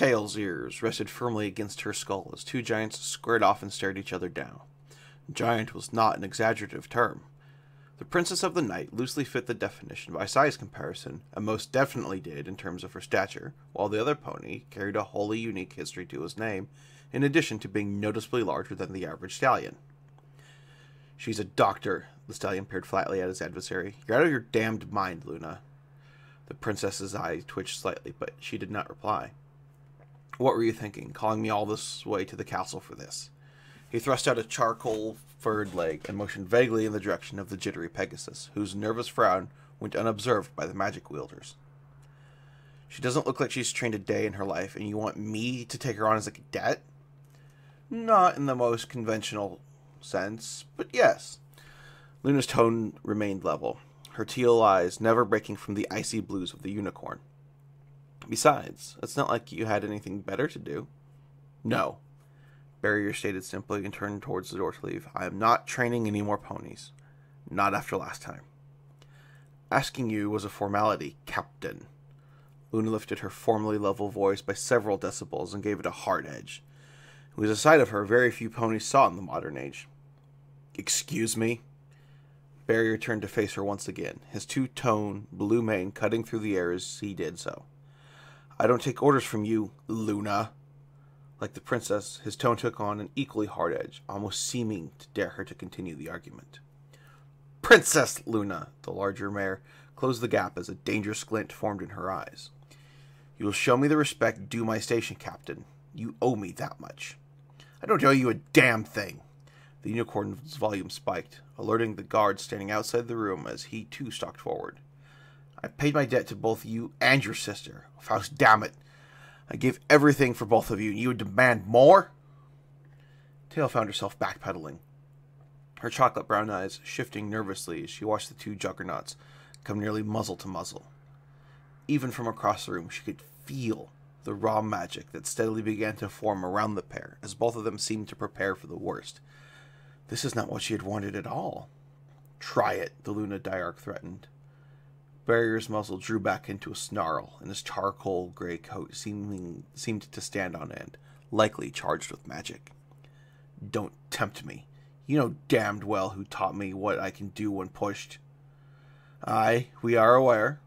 Tail's ears rested firmly against her skull as two giants squared off and stared each other down. Giant was not an exaggerative term. The Princess of the Night loosely fit the definition by size comparison, and most definitely did in terms of her stature, while the other pony carried a wholly unique history to his name, in addition to being noticeably larger than the average stallion. She's a doctor, the stallion peered flatly at his adversary. You're out of your damned mind, Luna. The princess's eye twitched slightly, but she did not reply. What were you thinking, calling me all this way to the castle for this? He thrust out a charcoal-furred leg and motioned vaguely in the direction of the jittery Pegasus, whose nervous frown went unobserved by the magic wielders. She doesn't look like she's trained a day in her life, and you want me to take her on as a cadet? Not in the most conventional sense, but yes. Luna's tone remained level, her teal eyes never breaking from the icy blues of the unicorn. Besides, it's not like you had anything better to do. No. Barrier stated simply and turned towards the door to leave. I am not training any more ponies. Not after last time. Asking you was a formality, Captain. Luna lifted her formerly level voice by several decibels and gave it a hard edge. It was a side of her very few ponies saw in the modern age. Excuse me? Barrier turned to face her once again, his two-tone blue mane cutting through the air as he did so. I don't take orders from you, Luna. Like the princess, his tone took on an equally hard edge, almost seeming to dare her to continue the argument. Princess Luna, the larger mare, closed the gap as a dangerous glint formed in her eyes. You will show me the respect due my station, Captain. You owe me that much. I don't owe you a damn thing. The unicorn's volume spiked, alerting the guard standing outside the room as he too stalked forward. I paid my debt to both you and your sister. Faust, damn it. I gave everything for both of you, and you would demand more? Tail found herself backpedaling, her chocolate brown eyes shifting nervously as she watched the two juggernauts come nearly muzzle to muzzle. Even from across the room, she could feel the raw magic that steadily began to form around the pair, as both of them seemed to prepare for the worst. This is not what she had wanted at all. Try it, the Luna Diarch threatened. Barrier's muzzle drew back into a snarl, and his charcoal gray coat seemed to stand on end, likely charged with magic. Don't tempt me. You know damned well who taught me what I can do when pushed. Aye, we are aware.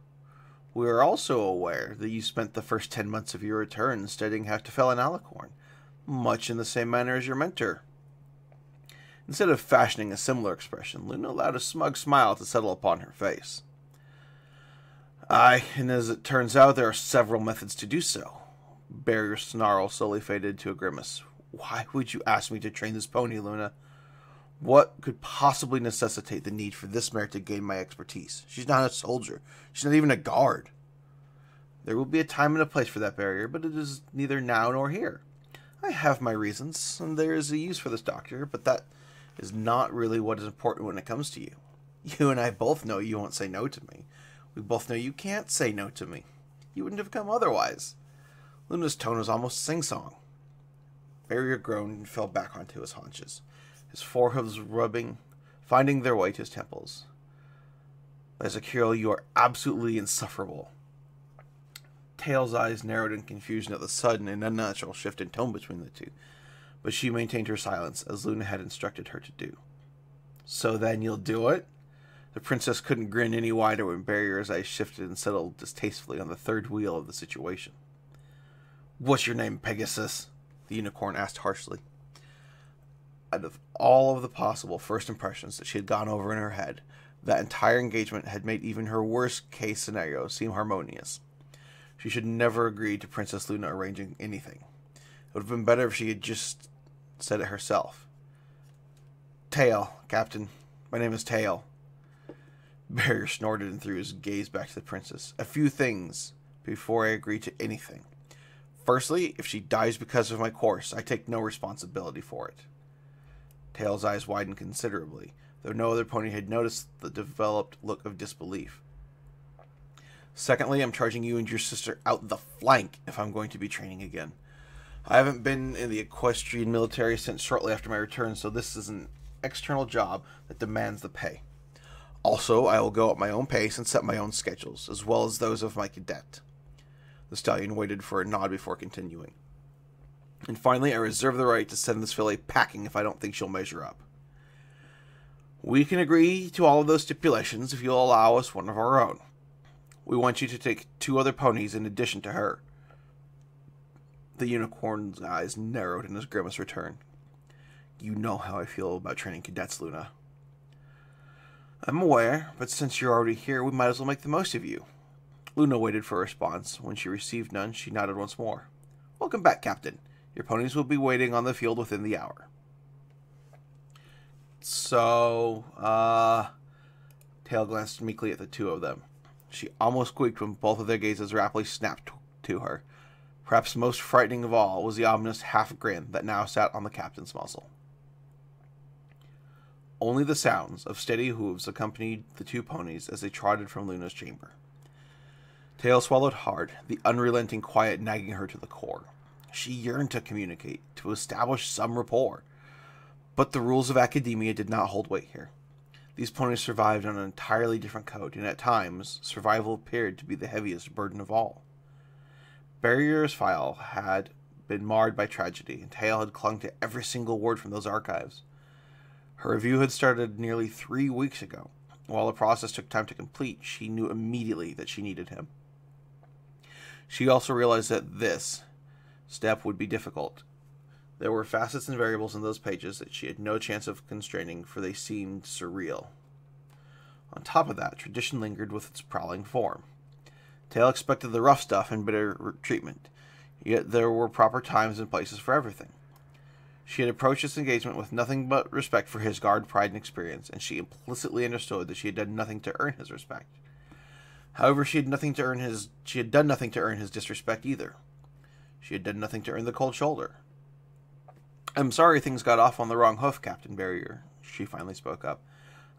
We are also aware that you spent the first 10 months of your return studying how to fell an alicorn, much in the same manner as your mentor. Instead of fashioning a similar expression, Luna allowed a smug smile to settle upon her face. Aye, and as it turns out, there are several methods to do so. Barrier's snarl slowly faded to a grimace. Why would you ask me to train this pony, Luna? What could possibly necessitate the need for this mare to gain my expertise? She's not a soldier. She's not even a guard. There will be a time and a place for that, Barrier, but it is neither now nor here. I have my reasons, and there is a use for this doctor, but that is not really what is important when it comes to you. You and I both know you won't say no to me. We both know you can't say no to me. You wouldn't have come otherwise. Luna's tone was almost sing-song. Barrier groaned and fell back onto his haunches, his forehead rubbing, finding their way to his temples. Ezekiel, you are absolutely insufferable. Tail's eyes narrowed in confusion at the sudden and unnatural shift in tone between the two, but she maintained her silence, as Luna had instructed her to do. So then you'll do it? The princess couldn't grin any wider when Barrier's eyes shifted and settled distastefully on the third wheel of the situation. What's your name, Pegasus? The unicorn asked harshly. Out of all of the possible first impressions that she had gone over in her head, that entire engagement had made even her worst-case scenario seem harmonious. She should never agree to Princess Luna arranging anything. It would have been better if she had just said it herself. Tail, Captain. My name is Tail. Barrier snorted and threw his gaze back to the princess. A few things before I agree to anything. Firstly, if she dies because of my course, I take no responsibility for it. Tail's eyes widened considerably, though no other pony had noticed the developed look of disbelief. Secondly, I'm charging you and your sister out the flank if I'm going to be training again. I haven't been in the equestrian military since shortly after my return, so this is an external job that demands the pay. Also, I will go at my own pace and set my own schedules, as well as those of my cadet. The stallion waited for a nod before continuing. And finally, I reserve the right to send this filly packing if I don't think she'll measure up. We can agree to all of those stipulations if you'll allow us one of our own. We want you to take 2 other ponies in addition to her. The unicorn's eyes narrowed in his grimace returned. You know how I feel about training cadets, Luna. I'm aware, but since you're already here, we might as well make the most of you. Luna waited for a response. When she received none, she nodded once more. Welcome back, Captain. Your ponies will be waiting on the field within the hour. So, Tail glanced meekly at the 2 of them. She almost squeaked when both of their gazes rapidly snapped to her. Perhaps most frightening of all was the ominous half-grin that now sat on the captain's muzzle. Only the sounds of steady hooves accompanied the 2 ponies as they trotted from Luna's chamber. Tail swallowed hard, the unrelenting quiet nagging her to the core. She yearned to communicate, to establish some rapport. But the rules of academia did not hold weight here. These ponies survived on an entirely different code, and at times, survival appeared to be the heaviest burden of all. Barrier's file had been marred by tragedy, and Tail had clung to every single word from those archives. Her review had started nearly 3 weeks ago. While the process took time to complete, she knew immediately that she needed him. She also realized that this step would be difficult. There were facets and variables in those pages that she had no chance of constraining, for they seemed surreal. On top of that, tradition lingered with its prowling form. Tail expected the rough stuff and bitter treatment, yet there were proper times and places for everything. She had approached this engagement with nothing but respect for his guard, pride, and experience, and she implicitly understood that she had done nothing to earn his respect. However, she had done nothing to earn his disrespect either. She had done nothing to earn the cold shoulder. I'm sorry things got off on the wrong hoof, Captain Barrier, she finally spoke up.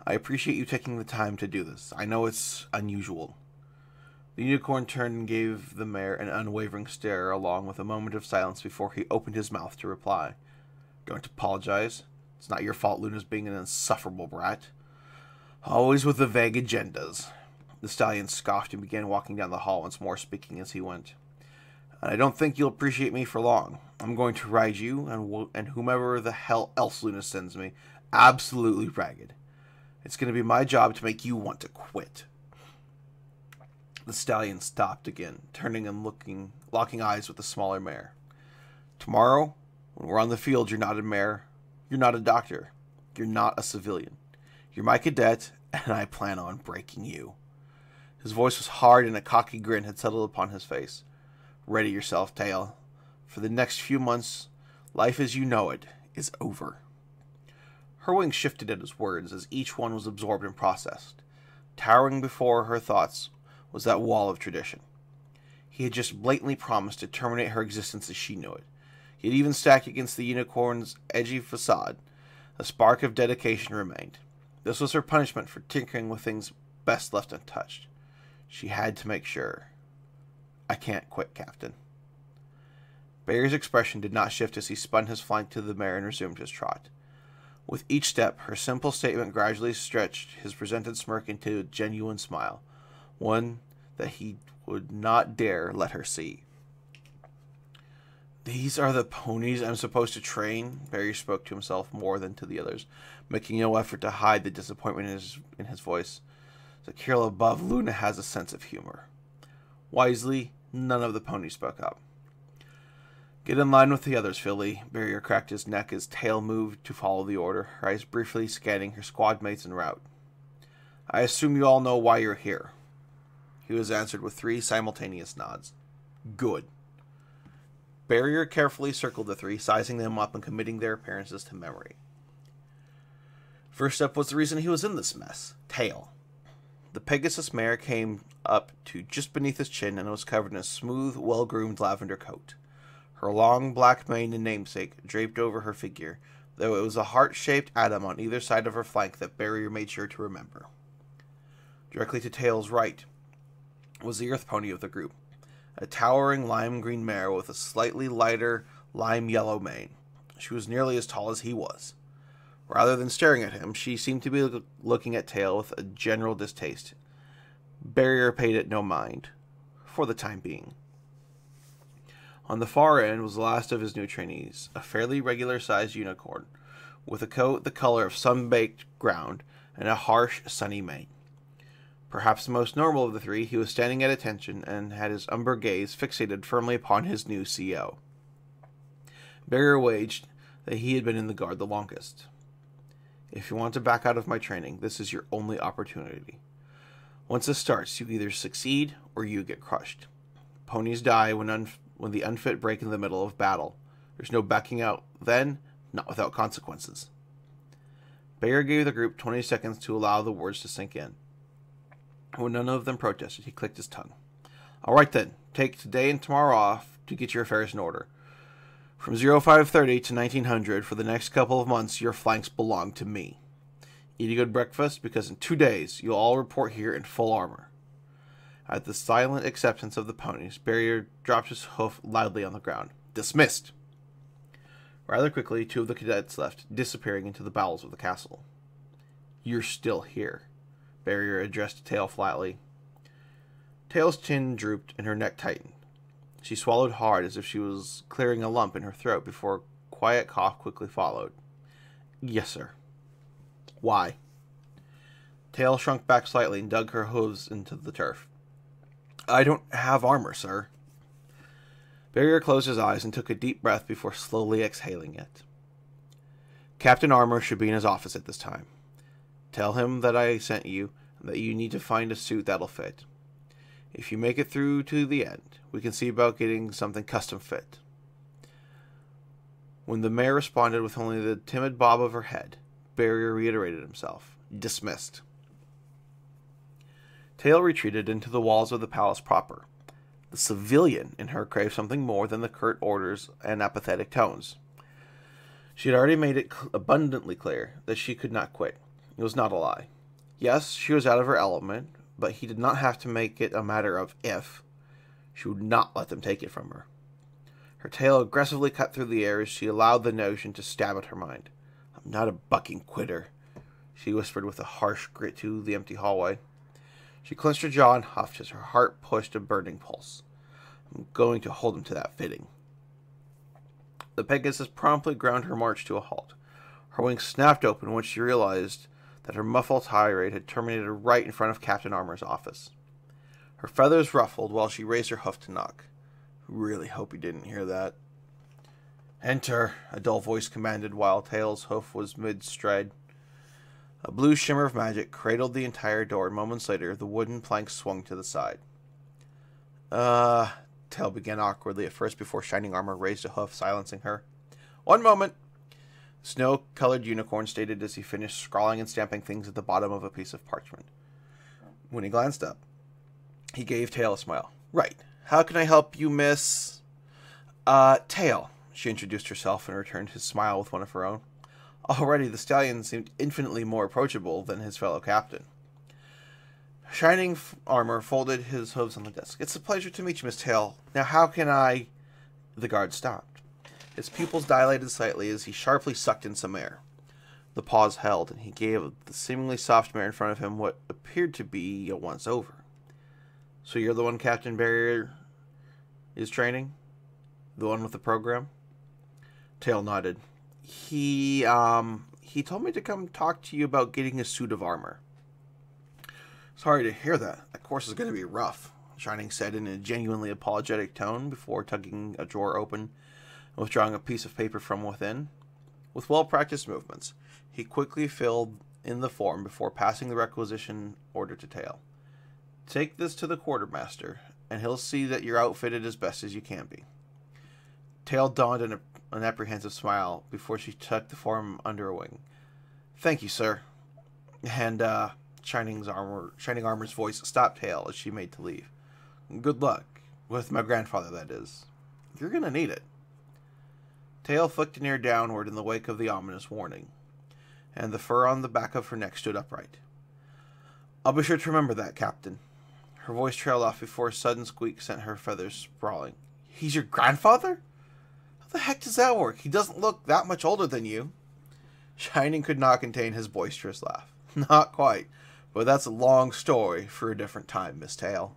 I appreciate you taking the time to do this. I know it's unusual. The unicorn turned and gave the mare an unwavering stare, along with a moment of silence before he opened his mouth to reply. Don't apologize. It's not your fault Luna's being an insufferable brat. Always with the vague agendas. The stallion scoffed and began walking down the hall, once more speaking as he went. I don't think you'll appreciate me for long. I'm going to ride you and whomever the hell else Luna sends me absolutely ragged. It's going to be my job to make you want to quit. The stallion stopped again, turning and locking eyes with the smaller mare. Tomorrow, when we're on the field, you're not a mare. You're not a doctor. You're not a civilian. You're my cadet, and I plan on breaking you. His voice was hard, and a cocky grin had settled upon his face. Ready yourself, Tail. For the next few months, life as you know it is over. Her wings shifted at his words as each one was absorbed and processed. Towering before her thoughts was that wall of tradition. He had just blatantly promised to terminate her existence as she knew it. He had even stacked against the unicorn's edgy facade. A spark of dedication remained. This was her punishment for tinkering with things best left untouched. She had to make sure. I can't quit, Captain. Barrier's expression did not shift as he spun his flank to the mare and resumed his trot. With each step, her simple statement gradually stretched his presented smirk into a genuine smile, one that he would not dare let her see. These are the ponies I'm supposed to train? Barrier spoke to himself more than to the others, making no effort to hide the disappointment in his voice. Secure above, Luna has a sense of humor. Wisely, none of the ponies spoke up. Get in line with the others, filly. Barrier cracked his neck as Tail moved to follow the order, her eyes briefly scanning her squad mates en route. I assume you all know why you're here. He was answered with 3 simultaneous nods. Good. Barrier carefully circled the 3, sizing them up and committing their appearances to memory. First up was the reason he was in this mess. Tail. The Pegasus mare came up to just beneath his chin and was covered in a smooth, well-groomed lavender coat. Her long black mane and namesake draped over her figure, though it was a heart-shaped atom on either side of her flank that Barrier made sure to remember. Directly to Tail's right was the earth pony of the group, a towering lime-green mare with a slightly lighter lime-yellow mane. She was nearly as tall as he was. Rather than staring at him, she seemed to be looking at Tail with a general distaste. Barrier paid it no mind, for the time being. On the far end was the last of his new trainees, a fairly regular-sized unicorn, with a coat the color of sun-baked ground and a harsh, sunny mane. Perhaps the most normal of the three, he was standing at attention and had his umber gaze fixated firmly upon his new CO. Barrier waged that he had been in the guard the longest. If you want to back out of my training, this is your only opportunity. Once this starts, you either succeed or you get crushed. Ponies die when the unfit break in the middle of battle. There's no backing out then, not without consequences. Barrier gave the group 20 seconds to allow the words to sink in. When none of them protested, he clicked his tongue. All right then, take today and tomorrow off to get your affairs in order. From 0530 to 1900, for the next couple of months, your flanks belong to me. Eat a good breakfast, because in 2 days, you'll all report here in full armor. At the silent acceptance of the ponies, Barrier dropped his hoof loudly on the ground. Dismissed! Rather quickly, 2 of the cadets left, disappearing into the bowels of the castle. You're still here, Barrier addressed Tail flatly. Tail's chin drooped and her neck tightened. She swallowed hard as if she was clearing a lump in her throat before a quiet cough quickly followed. Yes, sir. Why? Tail shrunk back slightly and dug her hooves into the turf. I don't have armor, sir. Barrier closed his eyes and took a deep breath before slowly exhaling it. Captain Armor should be in his office at this time. Tell him that I sent you and that you need to find a suit that'll fit. If you make it through to the end, we can see about getting something custom fit. When the mayor responded with only the timid bob of her head, Barrier reiterated himself. Dismissed. Tail retreated into the walls of the palace proper. The civilian in her craved something more than the curt orders and apathetic tones. She had already made it abundantly clear that she could not quit. It was not a lie. Yes, she was out of her element, but he did not have to make it a matter of if. She would not let them take it from her. Her tail aggressively cut through the air as she allowed the notion to stab at her mind. I'm not a bucking quitter, she whispered with a harsh grit to the empty hallway. She clenched her jaw and huffed as her heart pushed a burning pulse. I'm going to hold him to that fitting. The Pegasus promptly ground her march to a halt. Her wings snapped open when she realized that her muffled tirade had terminated right in front of Captain Armor's office. Her feathers ruffled while she raised her hoof to knock. Really hope you didn't hear that. Enter, a dull voice commanded while Tail's hoof was mid-stride. A blue shimmer of magic cradled the entire door, and moments later, the wooden plank swung to the side. Tail began awkwardly at first before Shining Armor raised a hoof, silencing her. One moment! The snow-colored unicorn stated as he finished scrawling and stamping things at the bottom of a piece of parchment. When he glanced up, he gave Tail a smile. Right. How can I help you, Miss... Tail. She introduced herself and returned his smile with one of her own. Already, the stallion seemed infinitely more approachable than his fellow captain. Shining Armor folded his hooves on the desk. It's a pleasure to meet you, Miss Tail. Now, how can I... The guard stopped. His pupils dilated slightly as he sharply sucked in some air. The pause held, and he gave the seemingly soft mare in front of him what appeared to be a once-over. So you're the one Captain Barrier is training? The one with the program? Tail nodded. He told me to come talk to you about getting a suit of armor. Sorry to hear that. That course is going to be rough, Shining said in a genuinely apologetic tone before tugging a drawer open and withdrawing a piece of paper from within. With well-practiced movements, he quickly filled in the form before passing the requisition order to Tail. Take this to the quartermaster, and he'll see that you're outfitted as best as you can be. Tail donned an apprehensive smile before she tucked the form under her wing. Thank you, sir. And, Shining Armor's voice stopped Tail as she made to leave. Good luck. With my grandfather, that is. You're gonna need it. Tail flicked an ear downward in the wake of the ominous warning, and the fur on the back of her neck stood upright. I'll be sure to remember that, Captain. Her voice trailed off before a sudden squeak sent her feathers sprawling. He's your grandfather? How the heck does that work? He doesn't look that much older than you. Shining could not contain his boisterous laugh. Not quite, but that's a long story for a different time, Miss Tail.